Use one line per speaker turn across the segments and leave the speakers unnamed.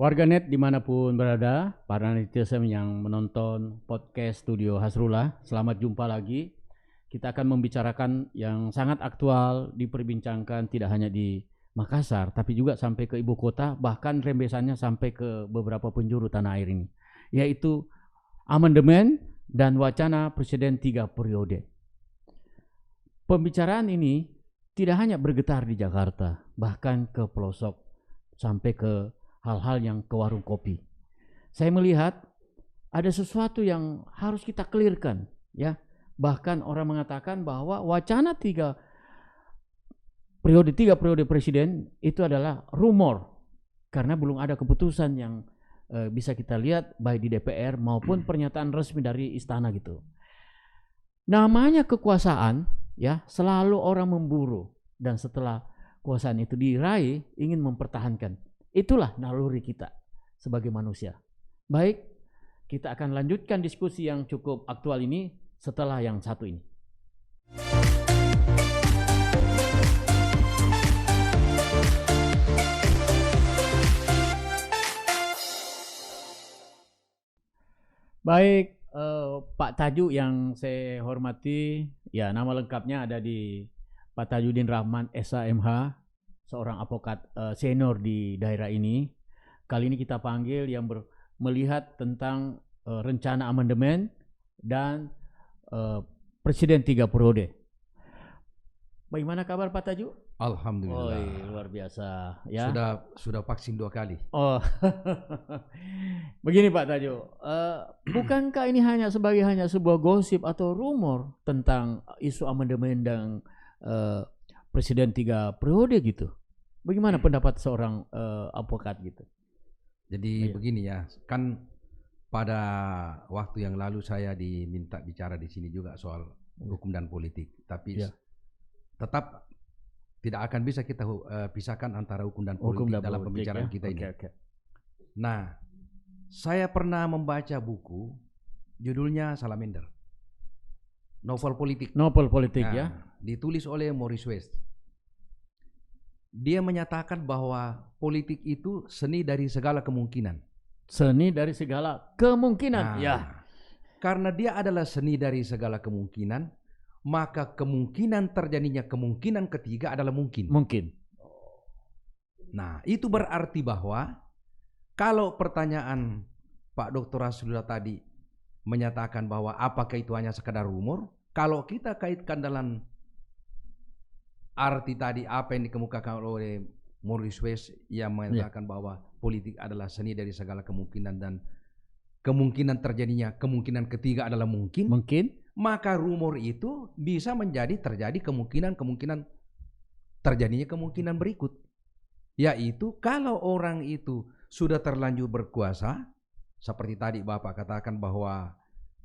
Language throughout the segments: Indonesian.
Warganet dimanapun berada, para netizen yang menonton podcast Studio Hasrullah, selamat jumpa lagi. Kita akan membicarakan yang sangat aktual, diperbincangkan tidak hanya di Makassar, tapi juga sampai ke ibu kota, bahkan rembesannya sampai ke beberapa penjuru tanah air ini, yaitu amandemen dan wacana Presiden 3 periode. Pembicaraan ini tidak hanya bergetar di Jakarta, bahkan ke pelosok, sampai ke hal-hal yang ke warung kopi. Saya melihat ada sesuatu yang harus kita clearkan, ya. Bahkan orang mengatakan bahwa wacana tiga periode presiden itu adalah rumor karena belum ada keputusan yang bisa kita lihat baik di DPR maupun pernyataan resmi dari istana gitu. Namanya kekuasaan, ya, selalu orang memburu dan setelah kekuasaan itu diraih ingin mempertahankan. Itulah naluri kita sebagai manusia. Baik, kita akan lanjutkan diskusi yang cukup aktual ini setelah yang satu ini. Baik, Pak Taju yang saya hormati, ya nama lengkapnya ada di Pak Tajudin Rahman SHMH, seorang advokat senior di daerah ini. Kali ini kita panggil yang melihat tentang rencana amandemen dan Presiden 3 periode. Bagaimana kabar Pak Taju?
Alhamdulillah.
Luar biasa ya.
Sudah vaksin 2 kali.
Oh, begini Pak Taju, bukankah ini hanya sebuah gosip atau rumor tentang isu amandemen dan Presiden 3 periode gitu? Bagaimana pendapat seorang advokat gitu?
Jadi begini ya, kan pada waktu yang lalu saya diminta bicara di sini juga soal hukum dan politik, tapi tetap tidak akan bisa kita pisahkan antara hukum dan politik dalam pembicaraan kita ini. Nah, saya pernah membaca buku judulnya Salamander, novel politik.
Novel politik ya.
Ditulis oleh Maurice West. Dia menyatakan bahwa politik itu seni dari segala kemungkinan.
Seni dari segala kemungkinan, ya.
Karena dia adalah seni dari segala kemungkinan, maka kemungkinan terjadinya kemungkinan ketiga adalah mungkin.
Mungkin.
Nah, itu berarti bahwa kalau pertanyaan Pak Dr. Rasulullah tadi menyatakan bahwa apakah itu hanya sekadar rumor, kalau kita kaitkan dalam arti tadi apa yang dikemukakan oleh Maurice West yang mengatakan bahwa politik adalah seni dari segala kemungkinan dan kemungkinan terjadinya kemungkinan ketiga adalah mungkin, maka rumor itu bisa terjadi kemungkinan terjadinya kemungkinan berikut, yaitu kalau orang itu sudah terlanjur berkuasa, seperti tadi Bapak katakan bahwa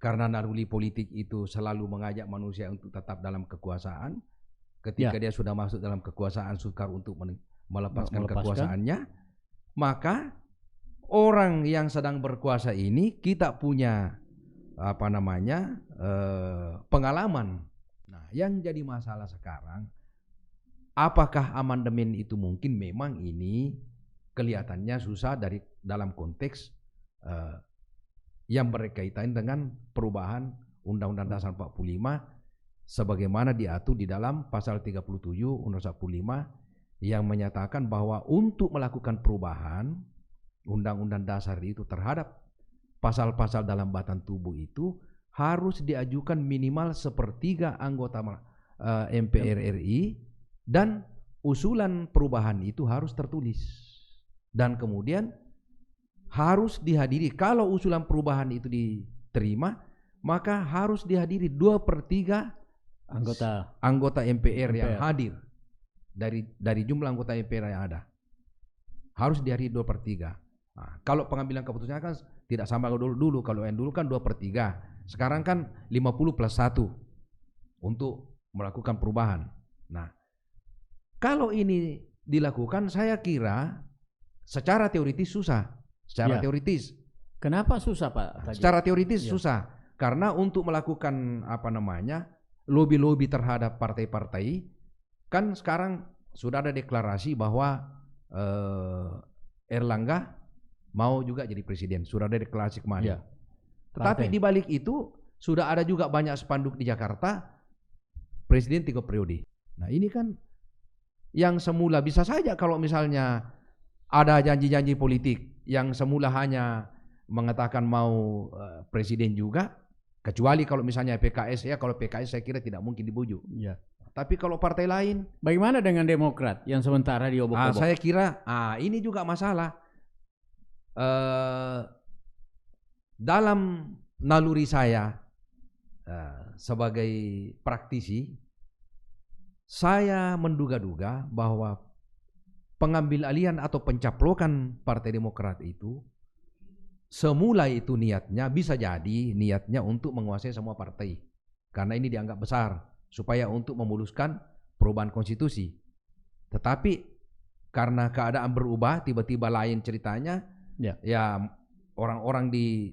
karena naluri politik itu selalu mengajak manusia untuk tetap dalam kekuasaan. Ketika dia sudah masuk dalam kekuasaan, sukar untuk melepaskan kekuasaannya, maka orang yang sedang berkuasa ini kita punya pengalaman. Nah, yang jadi masalah sekarang, apakah amandemen itu mungkin? Memang ini kelihatannya susah dalam konteks yang berkaitan dengan perubahan Undang-Undang Dasar 45 sebagaimana diatur di dalam pasal 37 Undang-Undang 45 yang menyatakan bahwa untuk melakukan perubahan Undang-Undang Dasar itu terhadap pasal-pasal dalam batang tubuh itu harus diajukan minimal sepertiga anggota MPR RI dan usulan perubahan itu harus tertulis dan kemudian harus dihadiri. Kalau usulan perubahan itu diterima, maka harus dihadiri 2/3 anggota MPR yang hadir dari jumlah anggota MPR yang ada. Harus dihadiri 2/3. Nah, kalau pengambilan keputusan kan tidak sama dulu. Kalau yang dulu kan 2/3. Sekarang kan 50+1 untuk melakukan perubahan. Nah, kalau ini dilakukan, saya kira secara teoritis susah. Teoritis.
Kenapa susah Pak?
Secara teoritis susah. Karena untuk melakukan lobby-lobby terhadap partai-partai, kan sekarang sudah ada deklarasi bahwa Erlangga mau juga jadi presiden, sudah ada deklarasi kemarin.
Ya.
Tetapi di balik itu sudah ada juga banyak spanduk di Jakarta, presiden 3 periode. Nah ini kan yang semula bisa saja kalau misalnya ada janji-janji politik yang semula hanya mengatakan mau presiden juga, kecuali kalau misalnya PKS, ya kalau PKS saya kira tidak mungkin dibujuk.
Ya.
Tapi kalau partai lain,
Bagaimana dengan Demokrat yang sementara diobok-obok?
saya kira ini juga masalah. Dalam naluri saya sebagai praktisi, saya menduga-duga bahwa pengambil alihan atau pencaplokan Partai Demokrat itu semula itu niatnya, bisa jadi niatnya untuk menguasai semua partai, karena ini dianggap besar, supaya untuk memuluskan perubahan konstitusi. Tetapi karena keadaan berubah, tiba-tiba lain ceritanya, ya orang-orang di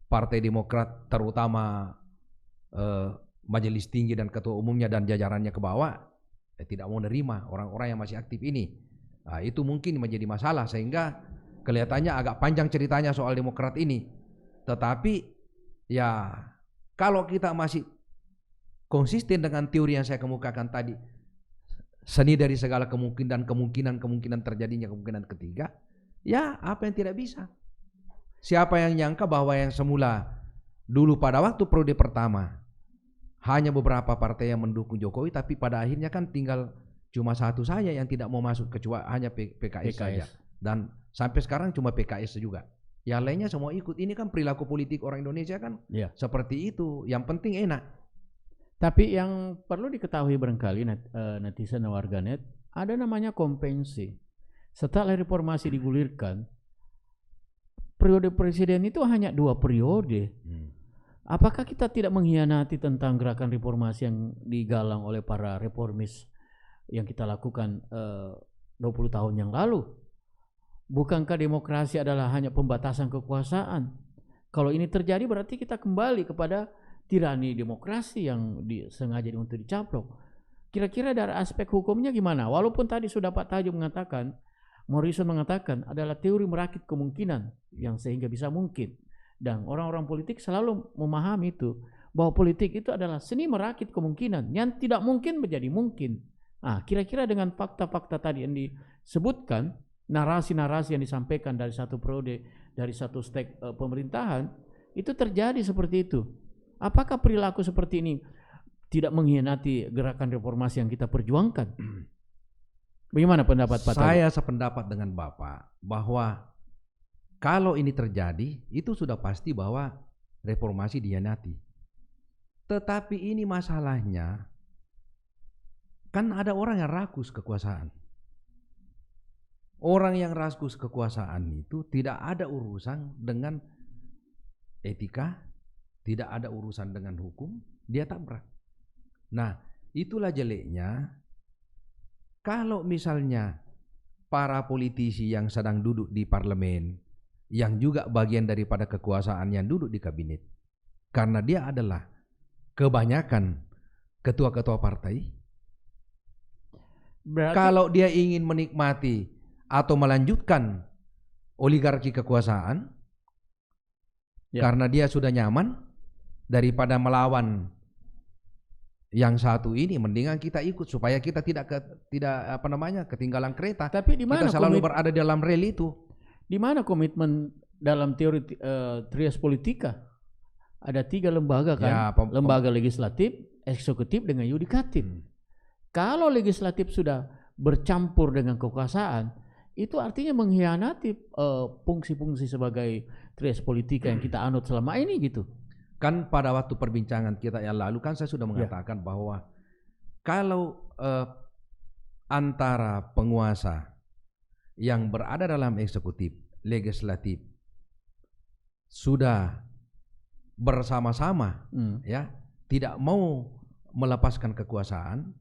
Partai Demokrat, terutama majelis tinggi dan ketua umumnya dan jajarannya ke bawah, tidak mau nerima orang-orang yang masih aktif ini. Itu mungkin menjadi masalah, sehingga kelihatannya agak panjang ceritanya soal Demokrat ini. Tetapi ya kalau kita masih konsisten dengan teori yang saya kemukakan tadi, seni dari segala kemungkinan terjadinya kemungkinan ketiga, ya apa yang tidak bisa. Siapa yang nyangka bahwa yang semula dulu pada waktu periode pertama hanya beberapa partai yang mendukung Jokowi, tapi pada akhirnya kan tinggal cuma satu saja yang tidak mau masuk, kecuali hanya PKS saja. Dan sampai sekarang cuma PKS juga. Yang lainnya semua ikut. Ini kan perilaku politik orang Indonesia kan seperti itu. Yang penting enak.
Tapi yang perlu diketahui barangkali netizen dan warganet, ada namanya kompensi. Setelah reformasi digulirkan, periode presiden itu hanya 2 periode. Apakah kita tidak mengkhianati tentang gerakan reformasi yang digalang oleh para reformis yang kita lakukan 20 tahun yang lalu? Bukankah demokrasi adalah hanya pembatasan kekuasaan? Kalau ini terjadi berarti kita kembali kepada tirani demokrasi yang sengaja untuk dicaplok. Kira-kira dari aspek hukumnya gimana? Walaupun tadi sudah Pak Tajo mengatakan, Morrison mengatakan adalah teori merakit kemungkinan yang sehingga bisa mungkin. Dan orang-orang politik selalu memahami itu, bahwa politik itu adalah seni merakit kemungkinan yang tidak mungkin menjadi mungkin. Kira-kira dengan fakta-fakta tadi yang disebutkan, narasi-narasi yang disampaikan dari satu periode, dari satu stek pemerintahan, itu terjadi seperti itu. Apakah perilaku seperti ini tidak mengkhianati gerakan reformasi yang kita perjuangkan? Bagaimana pendapat Pak?
Saya sependapat dengan Bapak bahwa kalau ini terjadi, itu sudah pasti bahwa reformasi dikhianati. Tetapi ini masalahnya, kan ada orang yang rakus kekuasaan. Orang yang rakus kekuasaan itu tidak ada urusan dengan etika, tidak ada urusan dengan hukum, dia tabrak. Nah, itulah jeleknya kalau misalnya para politisi yang sedang duduk di parlemen, yang juga bagian daripada kekuasaan yang duduk di kabinet, karena dia adalah kebanyakan ketua-ketua partai, berarti kalau dia ingin menikmati atau melanjutkan oligarki kekuasaan, karena dia sudah nyaman, daripada melawan yang satu ini, mendingan kita ikut supaya kita tidak ketinggalan kereta.
Tapi di mana
kita selalu berada dalam rel itu?
Di mana komitmen dalam teori trias politika? Ada 3 lembaga kan? Lembaga legislatif, eksekutif, dengan yudikatif. Kalau legislatif sudah bercampur dengan kekuasaan, itu artinya mengkhianati fungsi-fungsi sebagai trias politika yang kita anut selama ini gitu.
Kan pada waktu perbincangan kita yang lalu kan saya sudah mengatakan bahwa kalau antara penguasa yang berada dalam eksekutif, legislatif sudah bersama-sama tidak mau melepaskan kekuasaan,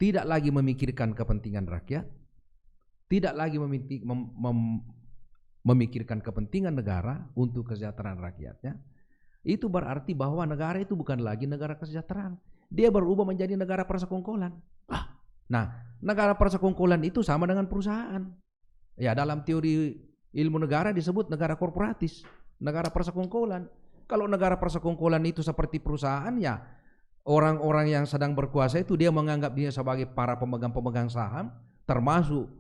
tidak lagi memikirkan kepentingan rakyat, tidak lagi memikirkan kepentingan negara untuk kesejahteraan rakyatnya, itu berarti bahwa negara itu bukan lagi negara kesejahteraan. Dia berubah menjadi negara persekongkolan. Nah, negara persekongkolan itu sama dengan perusahaan. Ya, dalam teori ilmu negara disebut negara korporatis, negara persekongkolan. Kalau negara persekongkolan itu seperti perusahaan, ya orang-orang yang sedang berkuasa itu dia menganggap dia sebagai para pemegang-pemegang saham, termasuk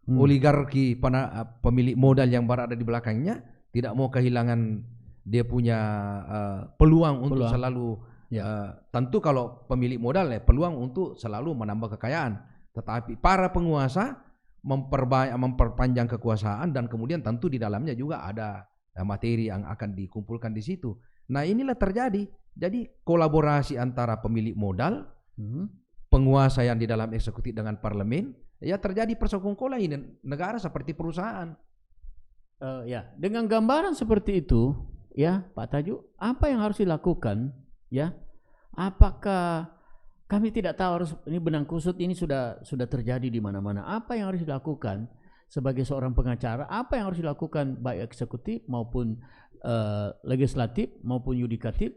oligarki pemilik modal yang berada di belakangnya, tidak mau kehilangan dia punya peluang untuk selalu tentu kalau pemilik modal ya peluang untuk selalu menambah kekayaan. Tetapi para penguasa memperpanjang kekuasaan dan kemudian tentu di dalamnya juga ada materi yang akan dikumpulkan di situ. Nah, inilah terjadi. Jadi kolaborasi antara pemilik modal, penguasa yang di dalam eksekutif dengan parlemen, ya terjadi persekongkolan ini negara seperti perusahaan.
Ya, dengan gambaran seperti itu, ya Pak Tajuk, apa yang harus dilakukan? Ya, apakah kami tidak tahu harus ini benang kusut ini sudah terjadi di mana-mana. Apa yang harus dilakukan sebagai seorang pengacara? Apa yang harus dilakukan baik eksekutif maupun legislatif maupun yudikatif?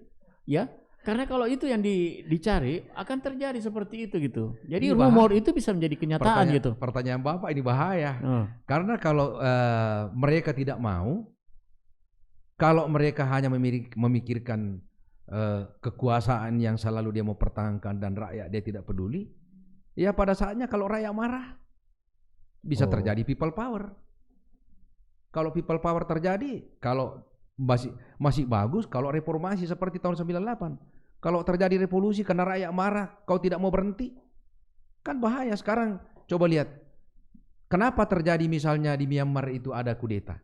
Ya, karena kalau itu yang dicari akan terjadi seperti itu gitu. Jadi ini rumor itu bisa menjadi kenyataan gitu.
Pertanyaan Bapak ini bahaya. Karena kalau mereka tidak mau, kalau mereka hanya memikirkan kekuasaan yang selalu dia mau pertahankan dan rakyat dia tidak peduli, ya pada saatnya kalau rakyat marah bisa terjadi people power. Kalau people power terjadi, kalau masih bagus kalau reformasi seperti tahun 98. Kalau terjadi revolusi karena rakyat marah, kau tidak mau berhenti, kan bahaya. Sekarang coba lihat, kenapa terjadi misalnya di Myanmar itu ada kudeta?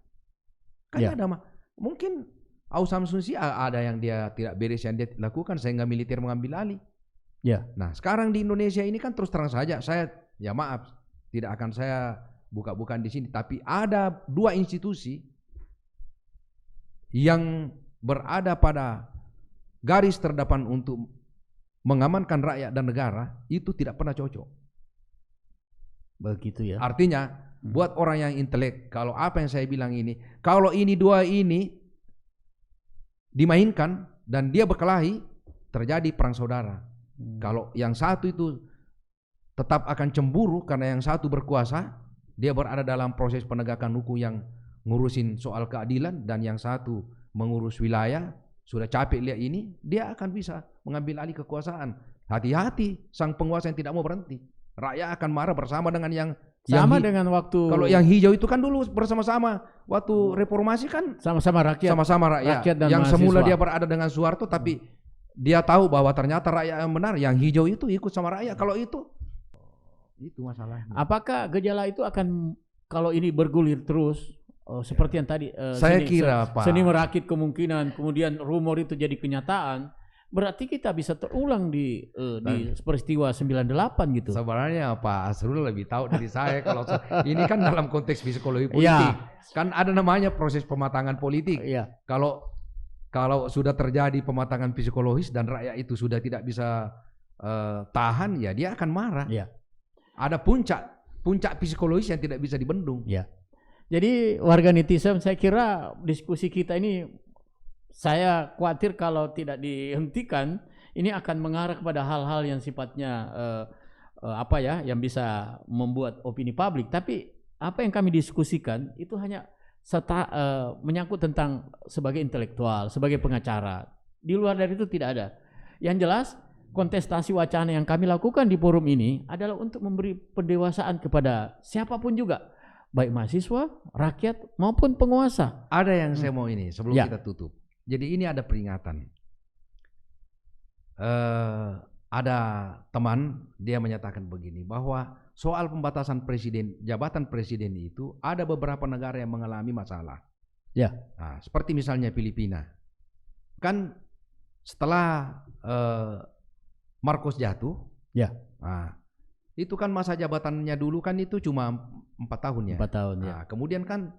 Kan ada mungkin Aung San Suu Kyi ada yang dia tidak beres yang dia lakukan sehingga militer mengambil alih. Ya. Nah, sekarang di Indonesia ini kan terus terang saja saya ya maaf tidak akan saya buka-bukaan di sini, tapi ada dua institusi yang berada pada garis terdepan untuk mengamankan rakyat dan negara itu tidak pernah cocok.
Begitu ya.
Artinya buat orang yang intelek, kalau apa yang saya bilang ini, kalau ini dua ini dimainkan dan dia berkelahi, terjadi perang saudara. Kalau yang satu itu tetap akan cemburu karena yang satu berkuasa, dia berada dalam proses penegakan hukum yang ngurusin soal keadilan, dan yang satu mengurus wilayah, sudah capek lihat ini, dia akan bisa mengambil alih kekuasaan. Hati-hati sang penguasa yang tidak mau berhenti. Rakyat akan marah bersama dengan yang
dengan waktu.
Kalau yang hijau itu kan dulu bersama-sama waktu reformasi kan
sama-sama rakyat dan
yang
mahasiswa.
semula dia berada dengan Soeharto, tapi dia tahu bahwa ternyata rakyat yang benar, yang hijau itu ikut sama rakyat. Kalau itu masalahnya.
Apakah gejala itu akan kalau ini bergulir terus seperti yang tadi
saya kira Pak,
seni merakit kemungkinan kemudian rumor itu jadi kenyataan, berarti kita bisa terulang di peristiwa 98 gitu.
Sebenarnya Pak Asrul lebih tahu dari saya kalau ini kan dalam konteks psikologi politik. Kan ada namanya proses pematangan politik. Kalau sudah terjadi pematangan psikologis dan rakyat itu sudah tidak bisa tahan, ya dia akan marah. Ada puncak psikologis yang tidak bisa dibendung.
Jadi warga netizen, saya kira diskusi kita ini, saya khawatir kalau tidak dihentikan ini akan mengarah kepada hal-hal yang sifatnya yang bisa membuat opini publik. Tapi apa yang kami diskusikan itu hanya menyangkut tentang sebagai intelektual, sebagai pengacara. Di luar dari itu tidak ada. Yang jelas kontestasi wacana yang kami lakukan di forum ini adalah untuk memberi pendewasaan kepada siapapun juga, baik mahasiswa, rakyat maupun penguasa.
Ada yang saya mau ini sebelum kita tutup. Jadi ini ada peringatan. Ada teman dia menyatakan begini, bahwa soal pembatasan jabatan presiden itu ada beberapa negara yang mengalami masalah. Nah, seperti misalnya Filipina. Kan setelah Marcos jatuh, nah, itu kan masa jabatannya dulu kan itu cuma 4 tahun ya.
4 tahun
nah, kemudian kan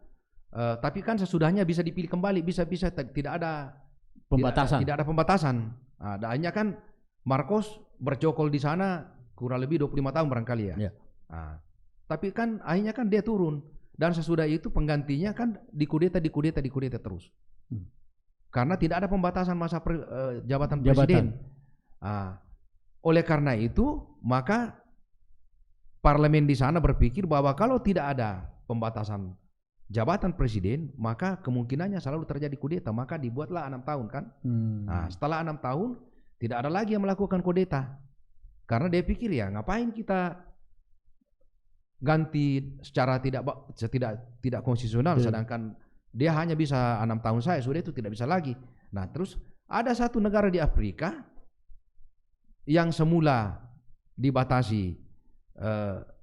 tapi kan sesudahnya bisa dipilih kembali, bisa tidak ada
pembatasan.
Tidak ada pembatasan. Nah, hanya kan Marcos bercokol di sana kurang lebih 25 tahun barangkali ya. Nah, tapi kan akhirnya kan dia turun, dan sesudah itu penggantinya kan dikudeta terus. Karena tidak ada pembatasan masa jabatan presiden. Nah, oleh karena itu maka parlemen di sana berpikir bahwa kalau tidak ada pembatasan jabatan presiden, maka kemungkinannya selalu terjadi kudeta, maka dibuatlah 6 tahun kan. Nah, setelah 6 tahun tidak ada lagi yang melakukan kudeta. Karena dia pikir ya ngapain kita ganti secara tidak konstitusional, sedangkan dia hanya bisa 6 tahun saja, sudah itu tidak bisa lagi. Nah, terus ada satu negara di Afrika yang semula dibatasi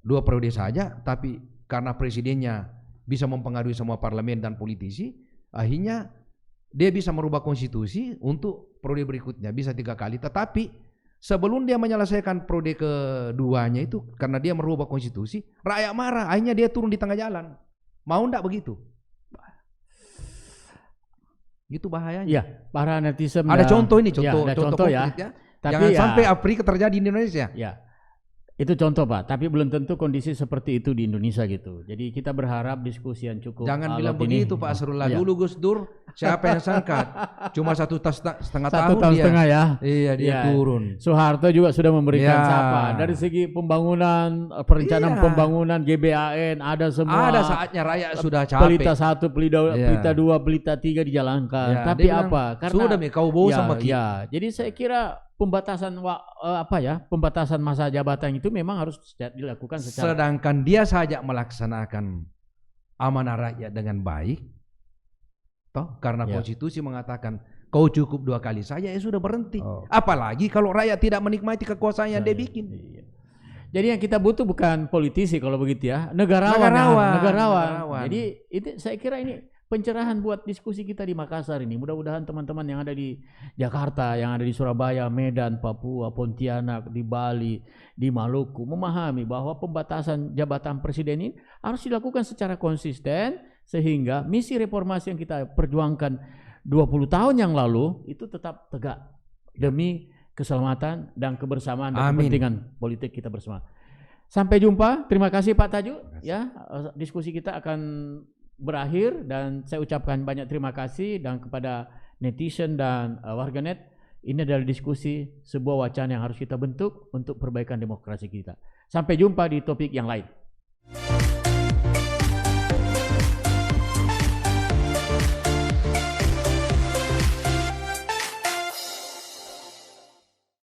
2 periode saja, tapi karena presidennya bisa mempengaruhi semua parlemen dan politisi, akhirnya dia bisa merubah konstitusi untuk periode berikutnya, bisa 3 kali. Tetapi sebelum dia menyelesaikan periode keduanya itu, karena dia merubah konstitusi, rakyat marah, akhirnya dia turun di tengah jalan. Mau enggak begitu? Itu bahayanya.
Ya, para netizen.
Ada contoh ini,
ya,
contoh
ya.
konkret ya.
Tapi
Jangan
ya,
sampai Afrika terjadi di Indonesia.
Ya. Itu contoh Pak, tapi belum tentu kondisi seperti itu di Indonesia gitu. Jadi kita berharap diskusi yang cukup.
Jangan bilang begitu Pak Asrullah. Dulu Gus Dur, siapa yang sangka? Cuma 1,5 tahun dia.
Setengah ya.
Iya, dia turun.
Soeharto juga sudah memberikan apa? Dari segi pembangunan, perencanaan pembangunan GBAN ada semua.
Ada saatnya rakyat sudah capek.
Pelita 1, Pelita 2, Pelita 3 dijalankan. Tapi apa?
Karena sudah kau bosan sama kita.
Ya, jadi saya kira pembatasan pembatasan masa jabatan itu memang harus dilakukan secara.
Sedangkan dia saja melaksanakan amanah rakyat dengan baik, toh karena konstitusi mengatakan kau cukup 2 kali saja, ya sudah berhenti. Apalagi kalau rakyat tidak menikmati kekuasaan yang dia bikin.
Iya. Jadi yang kita butuh bukan politisi kalau begitu ya, negarawan. Jadi itu saya kira ini pencerahan buat diskusi kita di Makassar ini. Mudah-mudahan teman-teman yang ada di Jakarta, yang ada di Surabaya, Medan, Papua, Pontianak, di Bali, di Maluku memahami bahwa pembatasan jabatan presiden ini harus dilakukan secara konsisten sehingga misi reformasi yang kita perjuangkan 20 tahun yang lalu itu tetap tegak demi keselamatan dan kebersamaan dan kepentingan politik kita bersama. Sampai jumpa. Terima kasih Pak Tajuk. Ya, diskusi kita akan berakhir dan saya ucapkan banyak terima kasih dan kepada netizen dan warganet. Ini adalah diskusi sebuah wacana yang harus kita bentuk untuk perbaikan demokrasi kita. Sampai jumpa di topik yang lain.